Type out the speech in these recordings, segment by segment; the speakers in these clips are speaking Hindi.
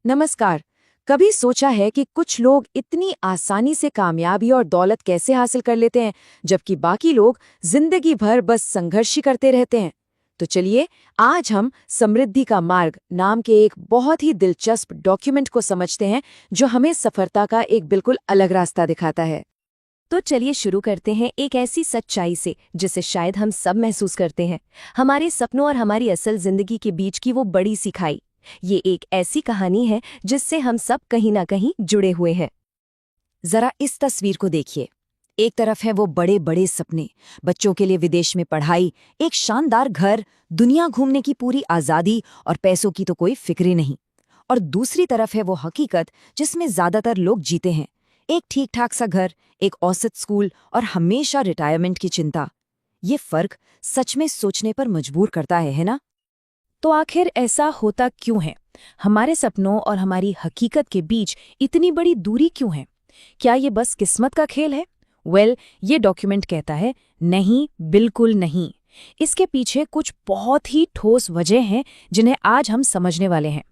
नमस्कार। कभी सोचा है कि कुछ लोग इतनी आसानी से कामयाबी और दौलत कैसे हासिल कर लेते हैं, जबकि बाकी लोग जिंदगी भर बस संघर्ष ही करते रहते हैं? तो चलिए, आज हम समृद्धि का मार्ग नाम के एक बहुत ही दिलचस्प डॉक्यूमेंट को समझते हैं, जो हमें सफलता का एक बिल्कुल अलग रास्ता दिखाता है। तो चलिए शुरू करते हैं एक ऐसी सच्चाई से जिसे शायद हम सब महसूस करते हैं, हमारे सपनों और हमारी असल जिंदगी के बीच की वो बड़ी सी खाई। ये एक ऐसी कहानी है जिससे हम सब कहीं ना कहीं जुड़े हुए हैं। जरा इस तस्वीर को देखिए। एक तरफ है वो बड़े बड़े सपने, बच्चों के लिए विदेश में पढ़ाई, एक शानदार घर, दुनिया घूमने की पूरी आज़ादी और पैसों की तो कोई फिक्र ही नहीं। और दूसरी तरफ है वो हकीकत जिसमें ज्यादातर लोग जीते हैं, एक ठीक ठाक सा घर, एक औसत स्कूल और हमेशा रिटायरमेंट की चिंता। ये फर्क सच में सोचने पर मजबूर करता है ना? तो आखिर ऐसा होता क्यों है? हमारे सपनों और हमारी हकीकत के बीच इतनी बड़ी दूरी क्यों है? क्या ये बस किस्मत का खेल है? ये डॉक्यूमेंट कहता है नहीं, बिल्कुल नहीं। इसके पीछे कुछ बहुत ही ठोस वजह हैं जिन्हें आज हम समझने वाले हैं।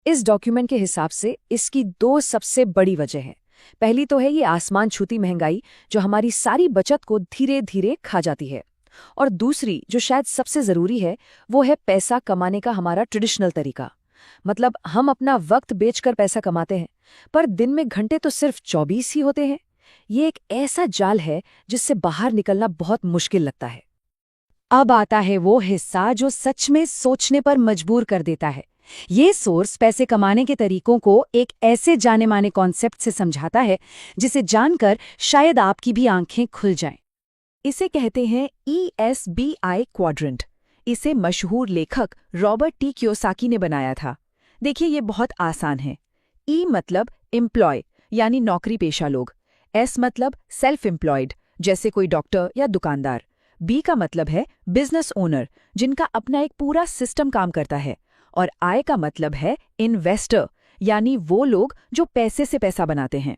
इस डॉक्यूमेंट के हिसाब से इसकी दो सबसे बड़ी वजह है। पहली तो है ये आसमान छूती महंगाई, जो हमारी सारी बचत को धीरे धीरे खा जाती है। और दूसरी, जो शायद सबसे जरूरी है, वो है पैसा कमाने का हमारा ट्रेडिशनल तरीका। मतलब हम अपना वक्त बेचकर पैसा कमाते हैं, पर दिन में घंटे तो सिर्फ 24 ही होते हैं। ये एक ऐसा जाल है जिससे बाहर निकलना बहुत मुश्किल लगता है। अब आता है वो हिस्सा जो सच में सोचने पर मजबूर कर देता है। ये सोर्स पैसे कमाने के तरीकों को एक ऐसे जाने माने कॉन्सेप्ट से समझाता है जिसे जानकर शायद आपकी भी आंखें खुल जाएं। इसे कहते हैं ESBI क्वाड्रेंट। इसे मशहूर लेखक रॉबर्ट टी कियोसाकी ने बनाया था। देखिए, ये बहुत आसान है। E मतलब एम्प्लॉय, यानी नौकरी पेशा लोग। S मतलब सेल्फ एम्प्लॉयड, जैसे कोई डॉक्टर या दुकानदार। B का मतलब है बिजनेस ओनर, जिनका अपना एक पूरा सिस्टम काम करता है। और I का मतलब है इन्वेस्टर, यानी वो लोग जो पैसे से पैसा बनाते हैं।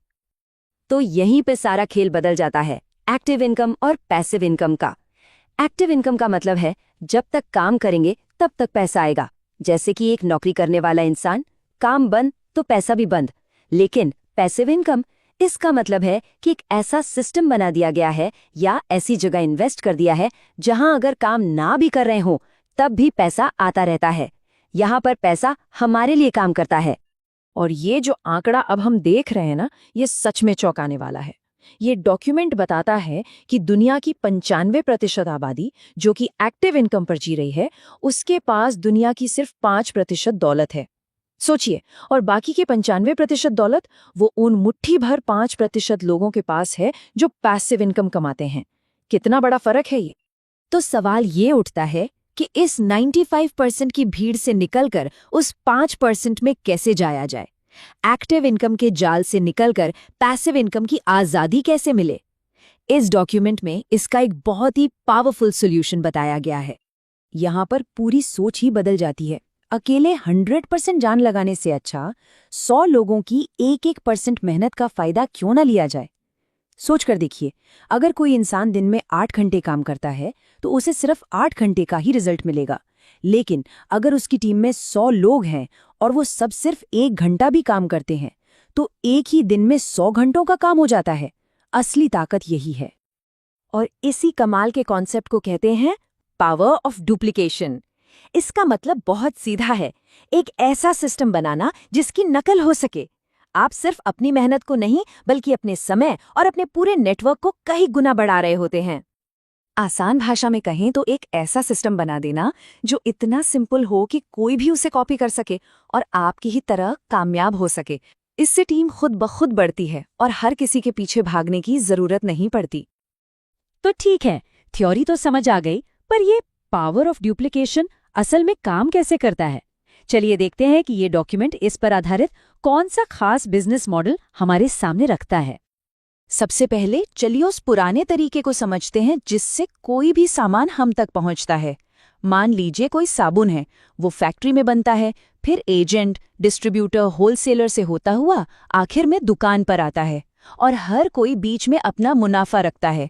तो यहीं पे सारा खेल बदल जाता है, एक्टिव इनकम और पैसिव इनकम का। एक्टिव इनकम का मतलब है जब तक काम करेंगे तब तक पैसा आएगा, जैसे कि एक नौकरी करने वाला इंसान, काम बंद तो पैसा भी बंद। लेकिन पैसिव इनकम, इसका मतलब है कि एक ऐसा सिस्टम बना दिया गया है या ऐसी जगह इन्वेस्ट कर दिया है जहां अगर काम ना भी कर रहे हो तब भी पैसा आता रहता है। यहाँ पर पैसा हमारे लिए काम करता है। और ये जो आंकड़ा अब हम देख रहे हैं ना, ये सच में चौंकाने वाला है। ये डॉक्यूमेंट बताता है कि दुनिया की 95% आबादी, जो कि एक्टिव इनकम पर जी रही है, उसके पास दुनिया की सिर्फ 5% दौलत है। सोचिए, और बाकी के 95% दौलत वो उन मुट्ठी भर 5% लोगों के पास है जो पैसिव इनकम कमाते हैं। कितना बड़ा फर्क है ये! तो सवाल ये उठता है कि इस 95% की भीड़ से निकलकर उस 5% में कैसे जाया जाए? एक्टिव इनकम के जाल से निकलकर पैसिव इनकम की आजादी कैसे मिले? इस डॉक्यूमेंट में इसका एक बहुत ही पावरफुल सॉल्यूशन बताया गया है। यहाँ पर पूरी सोच ही बदल जाती है। अकेले 100% जान लगाने से अच्छा 100 लोगों की 1-1% मेहनत का फायदा क्यों ना लिया जाए? सोच कर देखिए, अगर कोई इंसान दिन में 8 घंटे काम करता है तो उसे सिर्फ 8 घंटे का ही रिजल्ट मिलेगा। लेकिन अगर उसकी टीम में 100 लोग हैं और वो सब सिर्फ 1 घंटा भी काम करते हैं, तो एक ही दिन में 100 घंटों का काम हो जाता है। असली ताकत यही है। और इसी कमाल के कॉन्सेप्ट को कहते हैं पावर ऑफ डुप्लीकेशन। इसका मतलब बहुत सीधा है, एक ऐसा सिस्टम बनाना जिसकी नकल हो सके। आप सिर्फ अपनी मेहनत को नहीं, बल्कि अपने समय और अपने पूरे नेटवर्क को कई गुना बढ़ा रहे होते हैं। आसान भाषा में कहें तो एक ऐसा सिस्टम बना देना जो इतना सिंपल हो कि कोई भी उसे कॉपी कर सके और आपकी ही तरह कामयाब हो सके। इससे टीम खुद ब खुद बढ़ती है और हर किसी के पीछे भागने की जरूरत नहीं पड़ती। तो ठीक है, थ्योरी तो समझ आ गई, पर ये पावर ऑफ डुप्लीकेशन असल में काम कैसे करता है? चलिए देखते हैं कि ये डॉक्यूमेंट इस पर आधारित कौन सा खास बिजनेस मॉडल हमारे सामने रखता है। सबसे पहले चलिए उस पुराने तरीके को समझते हैं जिससे कोई भी सामान हम तक पहुंचता है। मान लीजिए कोई साबुन है, वो फैक्ट्री में बनता है, फिर एजेंट, डिस्ट्रीब्यूटर, होलसेलर से होता हुआ आखिर में दुकान पर आता है, और हर कोई बीच में अपना मुनाफा रखता है।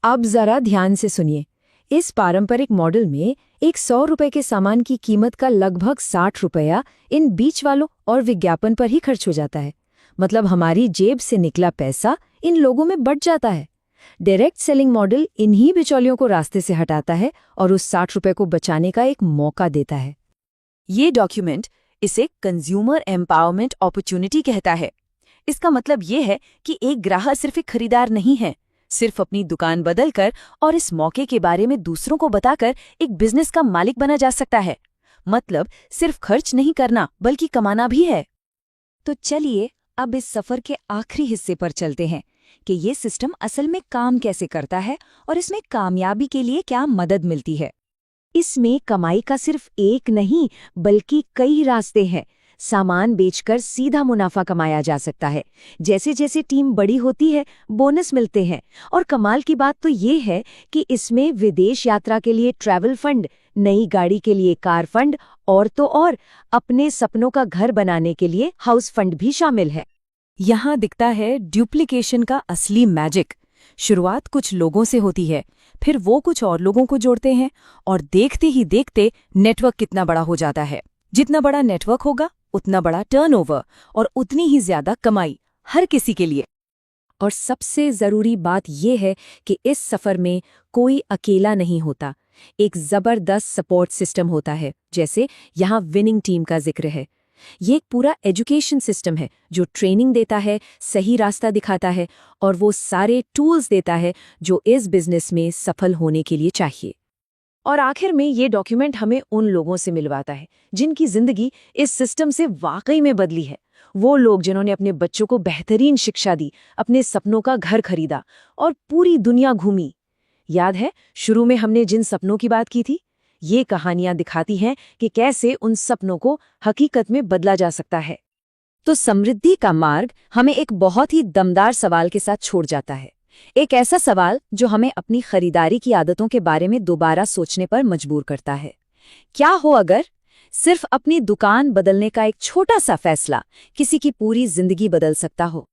अब जरा ध्यान से सुनिए, इस पारंपरिक मॉडल में एक 100 रुपए के सामान की कीमत का लगभग 60 रुपया इन बीच वालों और विज्ञापन पर ही खर्च हो जाता है। मतलब हमारी जेब से निकला पैसा इन लोगों में बट जाता है। डायरेक्ट सेलिंग मॉडल इन्हीं बिचौलियों को रास्ते से हटाता है और उस 60 रुपए को बचाने का एक मौका देता है। ये डॉक्यूमेंट इसे कंज्यूमर एम्पावरमेंट अपॉर्चुनिटी कहता है। इसका मतलब ये है कि एक ग्राहक सिर्फ एक खरीदार नहीं है, सिर्फ अपनी दुकान बदलकर और इस मौके के बारे में दूसरों को बताकर एक बिजनेस का मालिक बना जा सकता है। मतलब सिर्फ खर्च नहीं करना बल्कि कमाना भी है। तो चलिए अब इस सफर के आखिरी हिस्से पर चलते हैं कि ये सिस्टम असल में काम कैसे करता है और इसमें कामयाबी के लिए क्या मदद मिलती है। इसमें कमाई का सिर्फ एक नहीं बल्कि कई रास्ते हैं। सामान बेचकर सीधा मुनाफा कमाया जा सकता है। जैसे जैसे टीम बड़ी होती है बोनस मिलते हैं। और कमाल की बात तो ये है कि इसमें विदेश यात्रा के लिए ट्रैवल फंड, नई गाड़ी के लिए कार फंड और तो और अपने सपनों का घर बनाने के लिए हाउस फंड भी शामिल है। यहाँ दिखता है डुप्लीकेशन का असली मैजिक। शुरुआत कुछ लोगों से होती है, फिर वो कुछ और लोगों को जोड़ते हैं और देखते ही देखते नेटवर्क कितना बड़ा हो जाता है। जितना बड़ा नेटवर्क होगा उतना बड़ा टर्नओवर और उतनी ही ज्यादा कमाई हर किसी के लिए। और सबसे जरूरी बात यह है कि इस सफर में कोई अकेला नहीं होता। एक जबरदस्त सपोर्ट सिस्टम होता है। जैसे यहाँ विनिंग टीम का जिक्र है। ये एक पूरा एजुकेशन सिस्टम है जो ट्रेनिंग देता है, सही रास्ता दिखाता है और वो सारे टूल्स देता है जो इस बिजनेस में सफल होने के लिए चाहिए। और आखिर में ये डॉक्यूमेंट हमें उन लोगों से मिलवाता है जिनकी जिंदगी इस सिस्टम से वाकई में बदली है। वो लोग जिन्होंने अपने बच्चों को बेहतरीन शिक्षा दी, अपने सपनों का घर खरीदा और पूरी दुनिया घूमी। याद है शुरू में हमने जिन सपनों की बात की थी? ये कहानियां दिखाती हैं कि कैसे उन सपनों को हकीकत में बदला जा सकता है। तो समृद्धि का मार्ग हमें एक बहुत ही दमदार सवाल के साथ छोड़ जाता है। एक ऐसा सवाल जो हमें अपनी खरीदारी की आदतों के बारे में दोबारा सोचने पर मजबूर करता है। क्या हो अगर सिर्फ अपनी दुकान बदलने का एक छोटा सा फैसला किसी की पूरी जिंदगी बदल सकता हो?